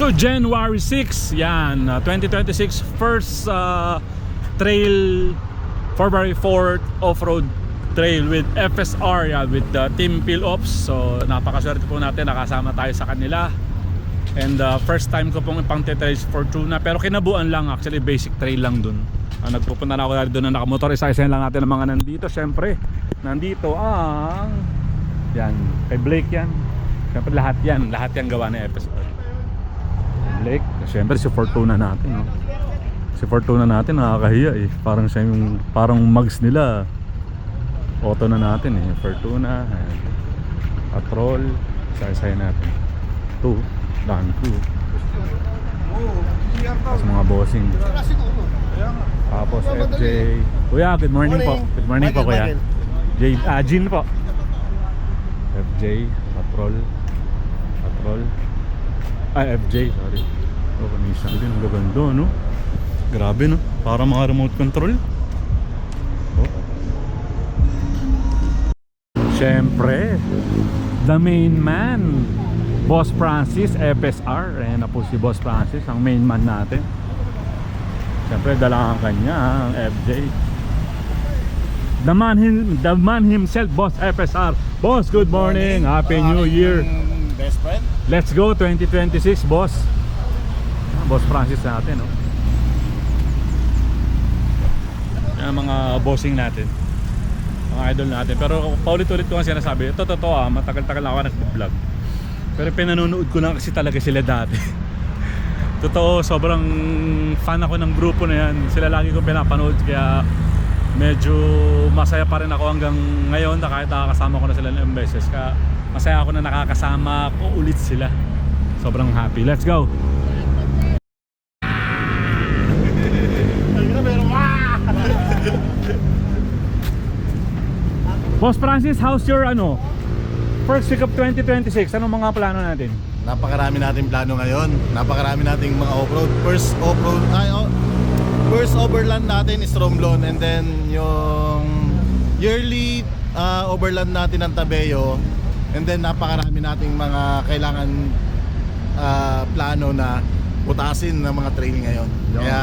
So January 6, yan, 2026 first trail February 4th off-road trail with FSR, yan, with Team Philops. So napakaswerte po natin, nakasama tayo sa kanila. And first time ko pong ipang-trail Fortuna, pero kinabuan lang, actually basic trail lang dun. Nagpupunta na ako doon na nakamotor. Isa-isa lang natin ang mga nandito. Siyempre nandito ang yan, kay Blake yan. Siyempre lahat yan gawa ng FSR. Blake, siyempre si Fortuna natin, no? Si Fortuna natin nakakahiya eh. Parang siya yung parang mugs nila. Auto na natin eh. Fortuna, Patrol, isa-isa natin. 2, daan 2. Tapos mga bossing. Tapos FJ. Kuya, good morning po. Good morning po kuya. Jin po. FJ, Patrol. FJ, sorry. Oh, kamisan din. Ang gaganda, no? Grabe, no? Para mga remote control. Oh. Siyempre, the main man, Boss Francis, FSR. Ayan na po si Boss Francis, ang main man natin. Siyempre, dala ang kanya, ang FJ. The man himself, Boss FSR. Boss, good morning. Happy New Year. Best friend. Let's go 2026, boss. Boss Francis natin, no? Yan mga bossing natin, mga idol natin. Pero paulit-ulit ko nga sinasabi, ito totoo matagal-tagal na ako nag-vlog. Pero pinanonood ko na kasi talaga sila dati. Totoo, sobrang fan ako ng grupo na yan. Sila lagi kong pinapanood, kaya medyo masaya pa rin ako hanggang ngayon na kahit nakakasama ko na sila ng beses. Kaya masaya ako na nakakasama ko ulit sila. Sobrang happy. Let's go! Boss Francis, how's your first week of 2026? Anong mga plano natin? Napakarami nating plano ngayon. Napakarami nating mga off-road. First overland natin is Romblon, and then yung yearly overland natin ng Tabeo. And then napakarami nating mga kailangan plano na putasin ng mga training ngayon. Kaya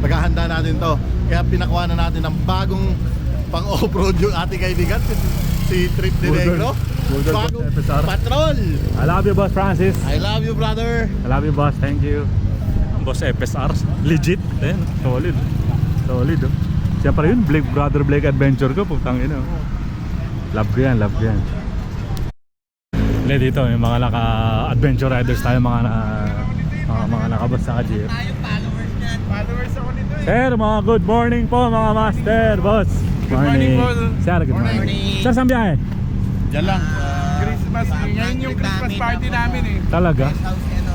maghahanda natin to. Kaya pinakuha na natin ng bagong pang off-road yung ating kaibigan, si Trip de Negro. Bagong Patrol. I love you, Boss Francis. I love you, brother. I love you, boss. Thank you. Boss FSR, legit. Solid. Solid, oh. Siyempre yun, Brother Blake Adventure ko, putang ina. Love ko yan. Hindi, dito may mga naka-adventure riders tayo, mga nakabas sa jeep. Followers ako nito eh. Sir, mga good morning po mga master, boss. Good morning po. Sir, good morning. Sir, saan biyahe? Diyan lang. Christmas, ngayon yung Christmas party namin eh. Talaga?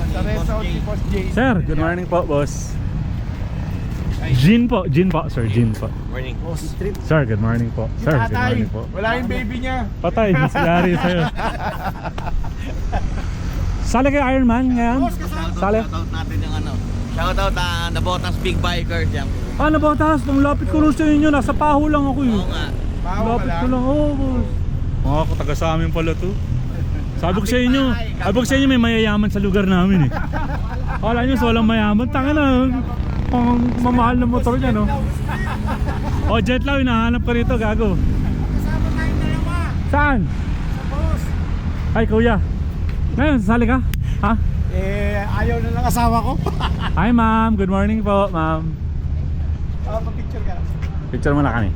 Sa Rest House ni Boss Jay. Sir, good morning po, boss. Jin po, sir, Jin po. Morning. Sir, good morning po. Sir, good morning po. Wala yung baby niya. Patay, siyari sa'yo. Sali kay Iron Man ngayon? Sali? Shoutout natin yung shoutout na Botas Big Bikers yan. Nabotas, pang lapit ko lang sa inyo, nasa Paho lang ako eh. Oo nga. Lapit ko lang, boss. Mga taga sa amin pala to. Sabi ko sa inyo, may mayayaman sa lugar namin eh. Kala nyo, walang mayaman, tanga na. Pang mamahal na motor niya, no? O, jet lang, hinahanap ko rito, gago. Kasama tayong dalawa. Saan? Sa boss. Ay, kuya. Ngayon, sasali ka? Ha? Ayaw na lang asawa ko. Hi, ma'am. Good morning po, ma'am. Pa-picture ka. Picture mo na kami.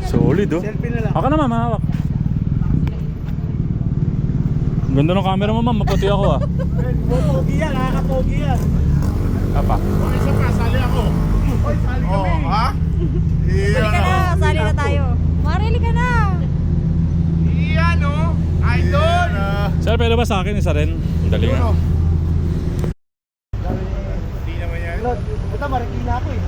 Solid, oh. Selfie na lang. Ako naman, mahawak. Ganda ng camera mo, ma'am. Maputi ako, ah. Pogi yan, nakaka-pogi yan. Apa? Isa pa, sali ako. Hoy, sali kami. Ha? Sali ka na, sali na tayo. Marili ka na. Iyan oh. Idol. Sir, pwede ba sa akin isa rin? Dali nga. Hindi naman yan. Ito, marikina ako eh.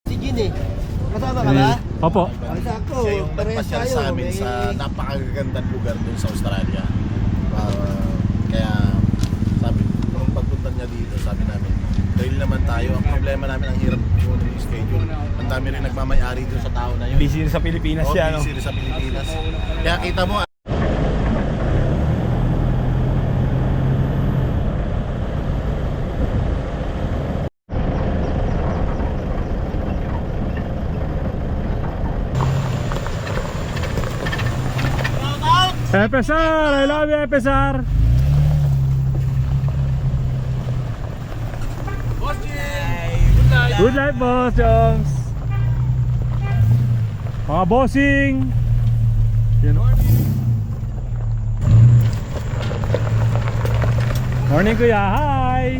Si Gin eh. Kasama ka ba? Opo. Sakto, Siya yung parehas nagpasyal tayo. sa amin May- sa napakagandang lugar dun sa Australia. Kaya sabi, nung pagpunta niya dito, sabi namin, trail naman tayo. Ang problema namin, ang hirap yung schedule. Ang dami rin nagmamayari doon sa tao na yun. Busy rin sa Pilipinas Oo, siya, no? busy rin sa Pilipinas. Kaya kita mo, FSR! I love you, FSR! Good night, boss Jones! Mga bossing! Morning, kuya! Hi!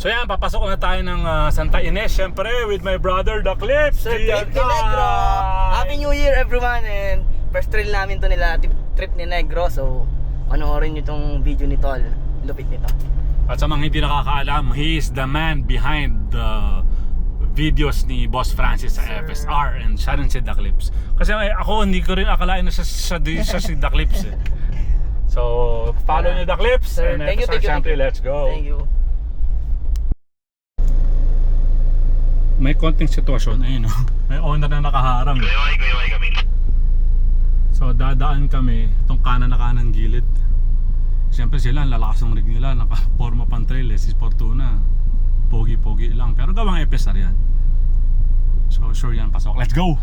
So yan, papasok na tayo ng Santa Ines, syempre with my brother The Clips. Sir Trip ni Negro! Happy New Year everyone! And first trail namin to nila, Trip ni Negro. So, panoorin nyo itong video ni Tol. Lupit nito. At sa mga hindi nakakaalam, he is the man behind the videos ni Boss Francis sa FSR, and siya rin si The Clips. Kasi ako hindi ko rin akalain na siya si The Clips eh. So, follow nyo The Clips. Sir, And thank you, FSR, syempre, let's go. Thank you. May konting sitwasyon, ayun oh. May owner na nakaharang. So dadaan kami itong kanan na kanang gilid. Siyempre sila, ang lalakas ng rig nila, naka-forma pang trail, si Fortuna. Pogi-pogi lang, pero gawang FSR yan. So sure yan, pasok. Let's go!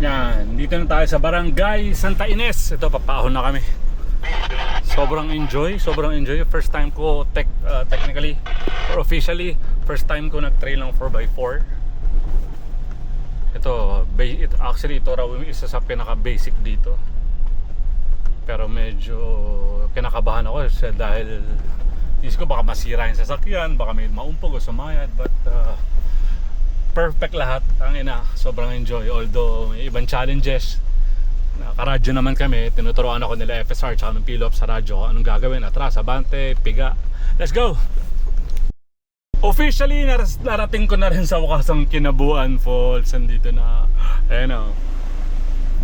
Yan, dito na tayo sa Barangay Santa Ines. Ito, papahon na kami. Sobrang enjoy. First time ko technically or officially, first time ko nag-trail ng 4x4. Ito, actually ito raw yung isa sa pinaka-basic dito. Pero medyo kinakabahan ako dahil isip ko baka masira yung sasakyan, baka may maumpog o sumayad, but perfect lahat. Ang ina, sobrang enjoy. Although may ibang challenges. Nakaradyo naman kami, tinuturuan ako nila FSR tsaka ng Pilop sa radyo anong gagawin, atras, abante, piga. Let's go! Officially, narating ko na rin sa wakas ang Kinabuan Falls. Andito na, ayun o.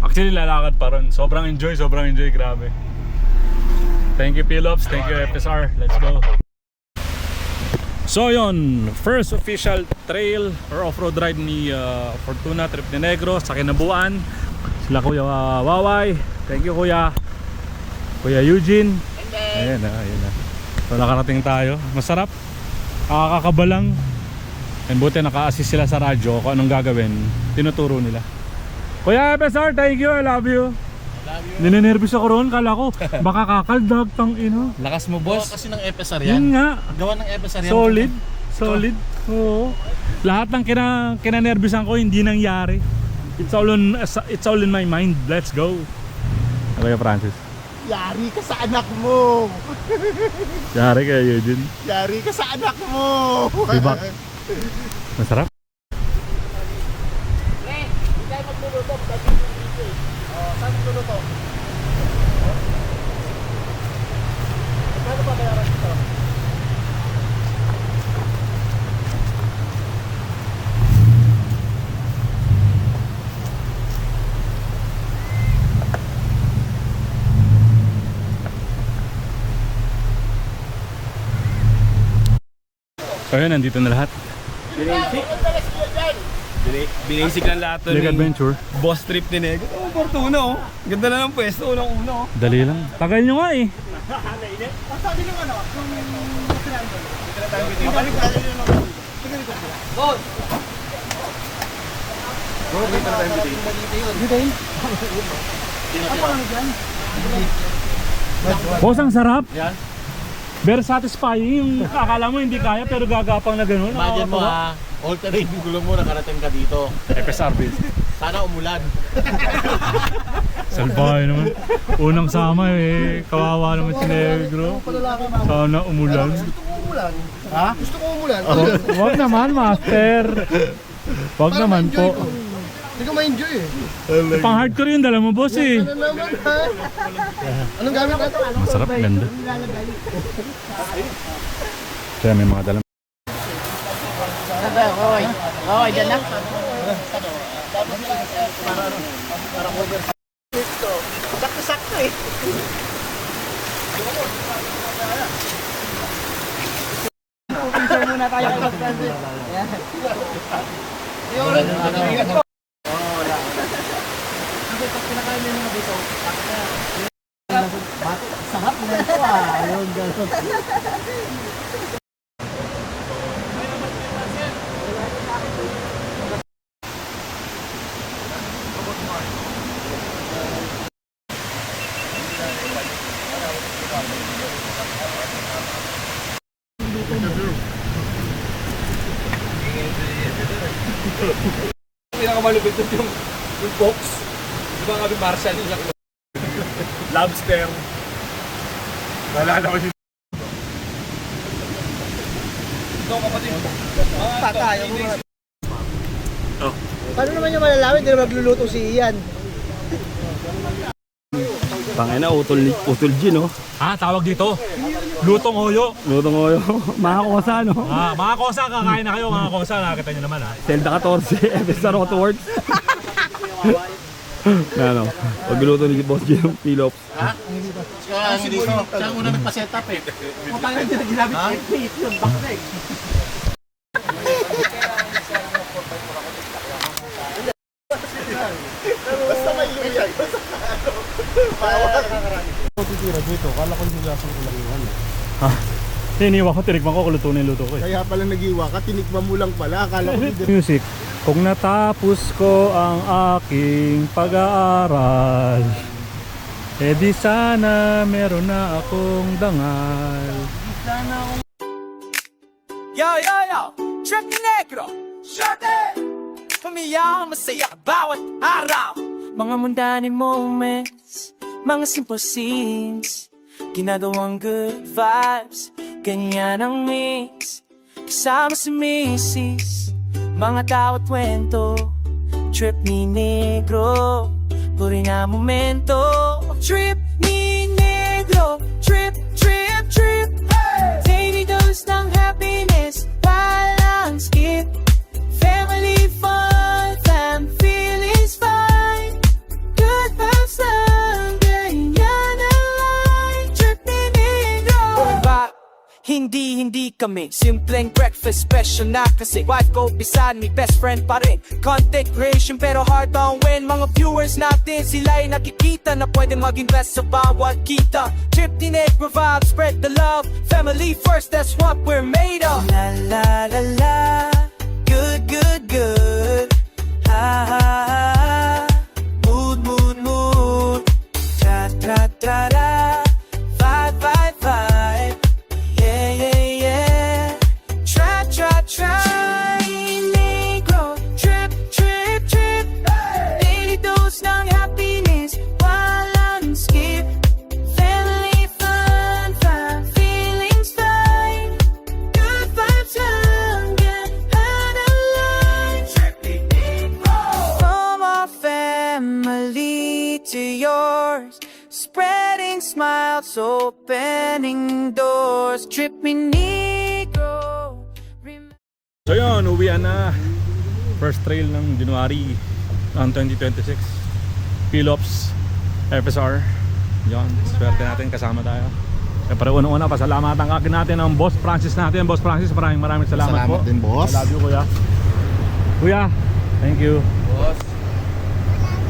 Actually, lalakad pa rin. Sobrang enjoy, grabe. Thank you Pilops, thank you FSR. Let's go! So yun, first official trail or off-road ride ni Fortuna, Trip ni Negro sa Kinabuan. Sila Kuya Waway, thank you Kuya Eugene. Ayan na. So nakarating tayo, masarap, kakakabalang. And buti naka-assist sila sa radyo kung anong gagawin, tinuturo nila. Kuya FSR, thank you, I love you. Ninenervous ako roon, kala ko baka kakaldag tang ino. Lakas mo, gawa boss. kasi ng FSR yan. Yun nga, Gawa ng FSR yan. solid. Oo. Lahat ng kinanervisan ko hindi nangyari. It's all in my mind. Let's go. Okay, Francis. Yari ka sa anak mo! Yari kayo din. Yari ka sa anak mo! Diba? Masarap. Saan magluluto? Paano ba bayaran ito? So yun, nandito na lahat. Binasic lang lahat to Lake Adventure. boss trip ni Nego. Oh, Fortuna oh. Ganda na ng pwesto, unang-una oh. Dali lang. Tagal nyo nga eh. Sabi nung ano? Boss, ang sarap. Very satisfying. Yung akala mo hindi kaya pero gagapang na gano'n. Imagine mo ha, all terrain gulo mo nakarating ka dito. FSRB. Sana umulan. Salbahay naman. Unang sama eh. Kawawa naman si Negro. Sana umulan. Ha? Gusto ko umulan. Wag naman, master. Wag naman po. Hindi ko ma-enjoy eh. Pang hardcore yun, dala mo boss eh. Ano naman ha? Anong gamit natin? Masarap, ganda. Kaya may mga dala. Okay, dyan na. Sakto-sakto eh. Picture muna tayo kay Boss Francis. Sarap na ito ah. Ayun, gano'n. Pinakamalupit doon yung box. Di ba kami Marshall yung laki? Lobster. Nalala ko si ito kapatid. Patay. Paano naman yung malalaman? Hindi na magluluto si Ian. Tangina, utol gin oh. Ah, tawag dito. Lutong hoyo. Lutong oyo. Mga kosa no. Ah, mga kosa, kakain na kayo mga kosa. Nakakita nyo naman ha. Zelda 14, FSR Autoworks. Ano, pagluto ni Boss Jim, Philips. Siya ang una nagpa-set up eh. Paano hindi na ginamit F8 yun? Back Basta may luya. Titira dito, kala ko yung lasang ulang yun. Hiniwa ko, tinikman ko, kuluto na yung luto ko eh. Kaya pala nag-iwa ka, tinikman mo lang pala. Akala ko hindi. Music. Kung natapos ko ang aking pag-aaral, eh di sana meron na akong dangal. Yo, yo, yo! Trip Negro! Shorty! Pumiyang masaya bawat araw. Mga mundane moments, mga simple scenes, ginagawang good vibes, ganyan ang mix. Kasama si Mrs. Mga tao at kwento, trip ni Negro, puri na momento. Trip ni Negro, trip, trip, trip. Daily dose ng happiness, walang skip. Family fun, fam feelings fine. Good vibes lang, ganyan ang life. Trip ni Negro. Hindi kami simpleng breakfast special na kasi wife ko beside me, best friend pa rin. Content creation pero hard on win. Mga viewers natin sila'y nakikita na pwede mag-invest sa bawat kita. Trip ni Negro vibe, spread the love. Family first, that's what we're made of. La la la la, good good good. Ha ha ha, mood mood mood. Tra tra tra tra, vibe vibe vibe. Yeah, yeah, yeah. Try, Negro. Trip, trip, trip. Daily dose ng happiness, walang skip. clouds opening doors. Trip me negro. So yun, uwian na. First trail ng January ng 2026. Philips, FSR. Yun, swerte natin, kasama tayo. Pero una-una, pasalamatan ka natin ang Boss Francis natin. Boss Francis, maraming salamat po. Salamat din, boss. I love you, kuya. Kuya, thank you. Boss.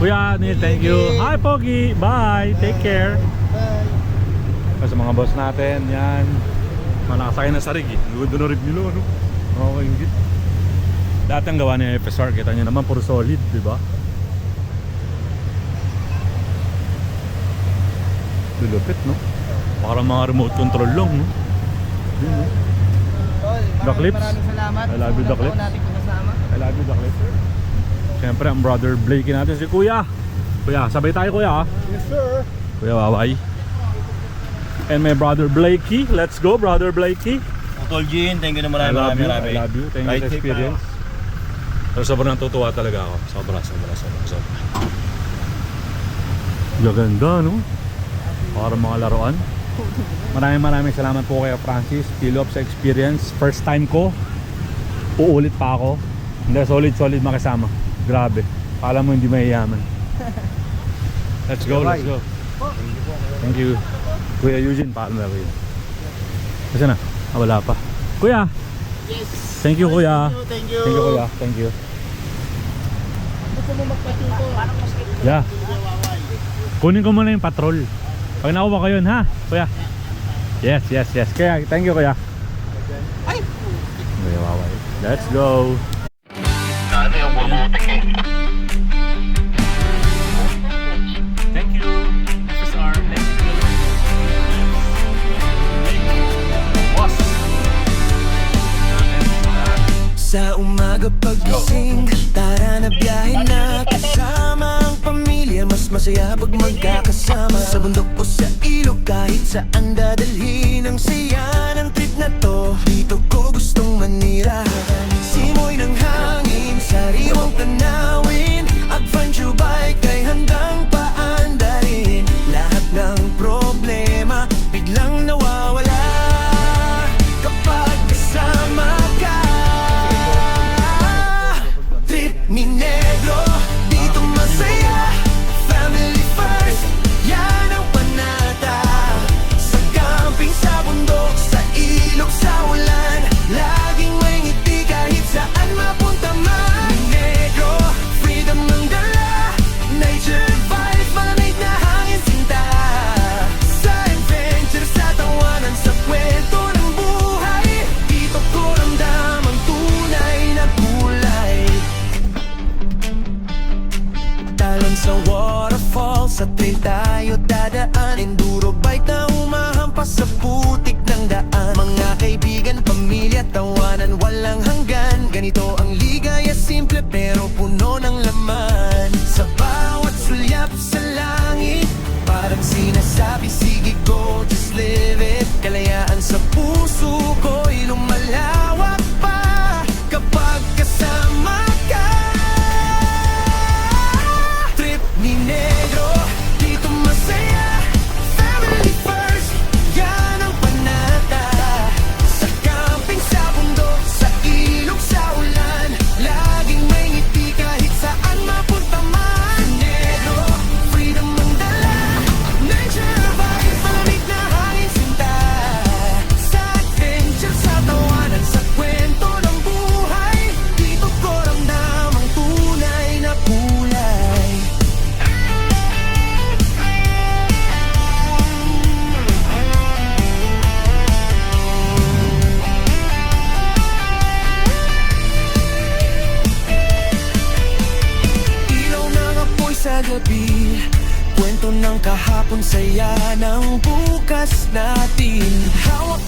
Kuya Neil, thank you. Hi Pogi, bye, take care. Bye. Sa mga boss natin, yan. Manakasakay na sa rig eh. Ganda na rig nila, ano? Okay, hindi. Dati ang gawa ni FSR, kita nyo naman, puro solid, di ba? Lulupit, no? Parang mga remote control lang, no? Yun, no? The Clips. Maraming salamat. I love you, The Clips. Natin kung kasama. I love you, The Clips. Siyempre, ang brother Blakey natin, si Kuya. Kuya, sabay tayo, Kuya, ha? Yes, sir. Kuya Waway. And my brother Blakey. Let's go, brother Blakey. Utol Jean, thank you na I love marami. you. I love you. Thank you sa experience. Pero sobrang natutuwa talaga ako. Sobra. Gaganda, no? Parang mga laruan. Maraming salamat po kay Francis Philips sa experience. First time ko. Uulit pa ako. Hindi, solid makasama. Grabe. Akala mo hindi mahiyaman. Let's go. Thank you. Kuya Eugene, paano na kuya? Kasi na? Wala pa. Kuya! Yes. Thank you, kuya. Thank you. Thank you, kuya. Thank you. Gusto mo magpatuto? Yeah. Kunin ko muna yung patrol. Pag nakuha ko yun, ha? Kuya. Yes. Kaya, thank you, kuya. Kuya Waway. Let's go. Thank you. FSR. Thank you. Boss. Sa umaga pagising, tara na biyahe na. Kasama ang pamilya, mas masaya pag magkakasama. Sa bundok o sa ilog, kahit saan dadalhin. Ang saya ng trip na to, dito ko gustong manira. Simoy ng hangin, sariwang tanawin. Adventure bike ay handang paandarin. Lahat ng problema biglang nawawala kapag kasama ka. Trip ni Negro, dito masaya. Family first, yan ang panata. Sa camping, sa bundok, sa ilog, sa ulan, laging may ngiti kahit saan mapunta man. Negro, freedom ang dala. Nature vibe, malamig na hangin sinta. Sa adventure, sa tawanan, sa kwento ng buhay, dito ko ramdam ang tunay na kulay. Talon sa waterfall, sa trail tayo dadaan. Enduro bike na humahampas sa putik ng daan. Mga kaibigan, pamilya, tawanan, walang hanggan. Ganito ang ligaya, simple pero puno ng laman. Sa bawat sulyap sa langit, parang sinasabi, sige go, just live it. Kalayaan sa puso ko'y lumalawak pa kapag kasama ka. Trip ni Negro, dito masaya. Family first, yan ang panata. Sa camping, sa bundok, sa ilog, sa ulan, laging may ngiti kahit saan mapunta man. Negro, freedom ang dala. Nature vibe, malamig na hangin sinta. Sa adventure, sa tawanan, sa kwento ng buhay, dito ko ramdam ang tunay na kulay. Ilaw ng apoy sa gabi, kwento ng kahapon, saya ng bukas natin. Hawak